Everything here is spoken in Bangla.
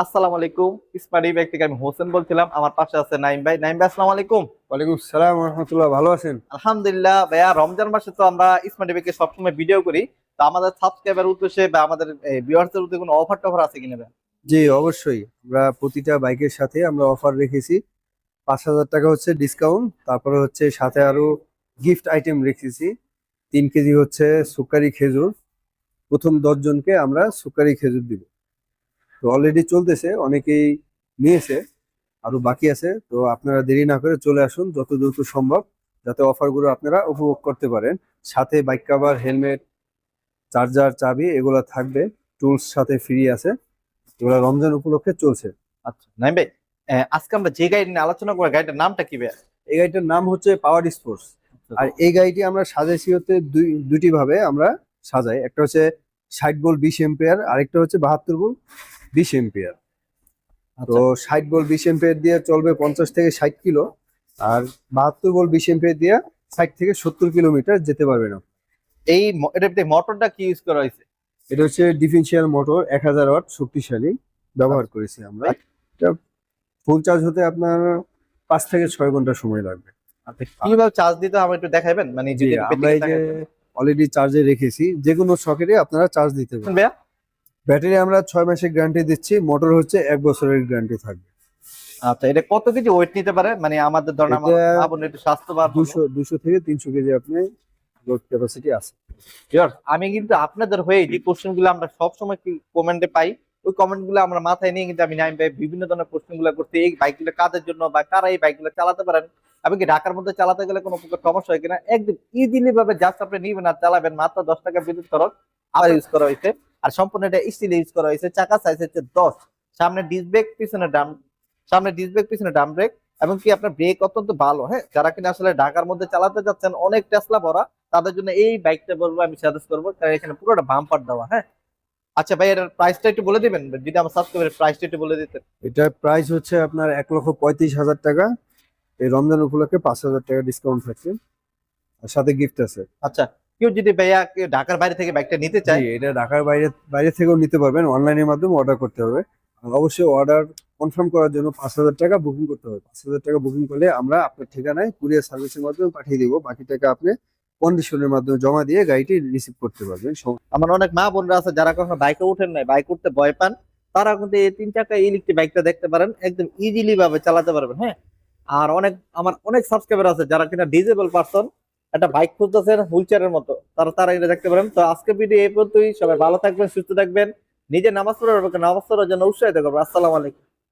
আসসালামু আলাইকুম। স্মার্ট বাইক থেকে আমি হোসেন বলছিলাম। আমার পাশে আছে নাইম ভাই। নাইম ভাই, আসসালামু আলাইকুম। ওয়ালাইকুম সালাম রহমতুল্লাহ। ভালো আছেন? আলহামদুলিল্লাহ ভাইয়া, রমজান মাসে তো আমরা স্মার্ট বাইকে সবসময় ভিডিও করি। তো আমাদের সাবস্ক্রাইবার উদ্দেশ্যে বা আমাদের ভিউয়ার্সদের উদ্দেশ্যে কোনো অফার টফার আছে কিনা ভাই? জি, অবশ্যই। আমরা প্রতিটা বাইকের সাথে আমরা অফার রেখেছি। 5,000 টাকা হচ্ছে ডিসকাউন্ট, তারপরে হচ্ছে সাথে আরো গিফট আইটেম রেখেছি। 3 কেজি হচ্ছে সুকারি খেজুর। প্রথম 10 জনকে আমরা সুকারি খেজুর দিব। তো অলরেডি চলতেছে, অনেকেই নিয়েছে, আরো বাকি আছে। তো আপনারা দেরি না করে চলে আসুন যত দ্রুত সম্ভব, যাতে অফারগুলো আপনারা উপভোগ করতে পারেন। সাথে বাইক কভার, হেলমেট, চার্জার, চাবি এগুলো থাকবে। টুলস সাথে ফ্রি আছে। এগুলো রমজান উপলক্ষে চলছে। আচ্ছা নাইম ভাই, আজকে আমরা যে গাড়ি নিয়ে আলোচনা করি গাড়িটার নামটা কি ভাই? এই গাড়িটার নাম হচ্ছে পাওয়ার স্পোর্টস। আর এই গাড়িটি আমরা সাজাইছি হচ্ছে দুটি ভাবে আমরা সাজাই। একটা হচ্ছে 60 ভোল্ট 20 এম্পিয়ার, আরেকটা হচ্ছে 72 ভোল্ট 20 এম্পিয়ার। তো আচ্ছা, 60 ভোল্ট 20 এম্পিয়ার দিয়ে চলবে 50 থেকে 60 কিলো, আর 72 ভোল্ট 20 এম্পিয়ার দিয়ে 60 থেকে 70 কিলোমিটার যেতে পারবে না। এটার ভিতরে মোটরটা কি ইউজ করা হয়েছে? এটা হচ্ছে ডিফারেন্সিয়াল মোটর, 1000 ওয়াট শক্তিশালী ব্যবহার আচ্ছা করেছি আমরা। এটা ফুল চার্জ হতে আপনার 5 থেকে 6 ঘন্টা সময় লাগবে। আচ্ছা, কিভাবে চার্জ দিতে হবে একটু দেখাবেন, মানে জি, যদি আমরা এই যে দেখাবেন অলরেডি চার্জে রেখেছি, যে কোনো সকেটে আপনারা চার্জ দিতে পারেন। ভাইয়া? ব্যাটারি আমরা 6 মাসের গ্যারান্টি দিচ্ছি, মোটর হচ্ছে 1 বছরের গ্যারান্টি থাকবে। আচ্ছা, এটা কত কেজি ওয়েট নিতে পারে, মানে আমাদের ধরেন আমার এটা মা বোন একটু স্বাস্থ্যবান হলো। 200 থেকে 300 কেজি আপনি লোড ক্যাপাসিটি আছে। Viewers, আমি কিন্তু আপনাদের হয়ে যে কোশ্চেন গুলো আমরা সবসময় কমেন্টে পাই, ওই কমেন্ট গুলো আমরা মাথায় নিয়ে কিন্তু আমি নাইম ভাই বিভিন্ন ধরনের কোশ্চেন গুলো করতে, এই বাইক গুলো কাদের জন্য বা কারা এই বাইক গুলো চালাতে পারেন, এবং কি ঢাকার মধ্যে চালাতে গেলে কোনো প্রকার সমস্যা হয় কিনা, একদম ইজিলি ভাবে জাস্ট আপনি নিবেন আর চালাবেন। মাত্র 10 টাকা বিদ্যুৎ খরচ আবার ইউজ করা হয়েছে। আর সম্পূর্ণ এটা স্টিল ইউজ করা হয়েছে। চাকা সাইজ হচ্ছে 10, সামনে ডিস্ক ব্রেক, পিছনে ডাম, সামনে ডিস্ক ব্রেক, পিছনে ডাম ব্রেক, এবং কি আপনার ব্রেক অত্যন্ত ভালো। হ্যাঁ, যারা কিনা আসলে ঢাকার মধ্যে চালাতে যাচ্ছেন অনেক টেসলা ভরা, তাদের জন্য এই বাইকটা বলবো, আমি সাজেস্ট করবো, কারণ এখানে পুরোটা বাম্পার দেওয়া। হ্যাঁ, আচ্ছা ভাই, এটার প্রাইসটা একটু বলে দিবেন, যদি আমার সাবস্ক্রাইবারের প্রাইসটা একটু বলে দিতেন। এটার প্রাইস হচ্ছে আপনার 1,35,000 টাকা। এই রমজান উপলক্ষে 5,000 টাকা ডিসকাউন্ট থাকছে, আর সাথে গিফট আছে। আচ্ছা, কেউ যদি ভাইয়া কেউ ঢাকার বাইরে থেকে বাইকটা নিতে জি, চায়? এটা ঢাকার বাইরে বাইরে থেকেও নিতে পারবেন, অনলাইনের মাধ্যমে অর্ডার করতে হবে। আর অবশ্যই অর্ডার কনফার্ম করার জন্য 5,000 টাকা বুকিং করতে হবে। 5,000 টাকা বুকিং করলে আমরা আপনার ঠিকানায় কুরিয়ার সার্ভিসের মাধ্যমে পাঠিয়ে দিব। বাকি টাকা আপনি কন্ডিশনের মাধ্যমে জমা দিয়ে গাড়িটি রিসিভ করতে পারবেন। আমার অনেক মা বোনরা আছে যারা কখনো বাইকে উঠেন নাই, বাইক উঠতে ভয় পান, তারা কিন্তু এই 3 চাকা ইলেকট্রিক বাইকটা দেখতে পারেন, একদম ইজিলি ভাবে চালাতে পারবেন। হ্যাঁ, আর আমার অনেক সাবস্ক্রাইবার আছে যারা কিনা ডিজেবল পারসন, একটা বাইক খুঁজতেছেন হুইল চেয়ারের মতো, তারা তারা এটা দেখতে পারেন। তো আজকে ভিডিও এই পর্যন্তই। সবাই ভালো থাকবেন, সুস্থ থাকবেন, নিজে নামাজ পড়ার নামাজ পড়ার জন্য উৎসাহিত করবেন। আসসালামু আলাইকুম।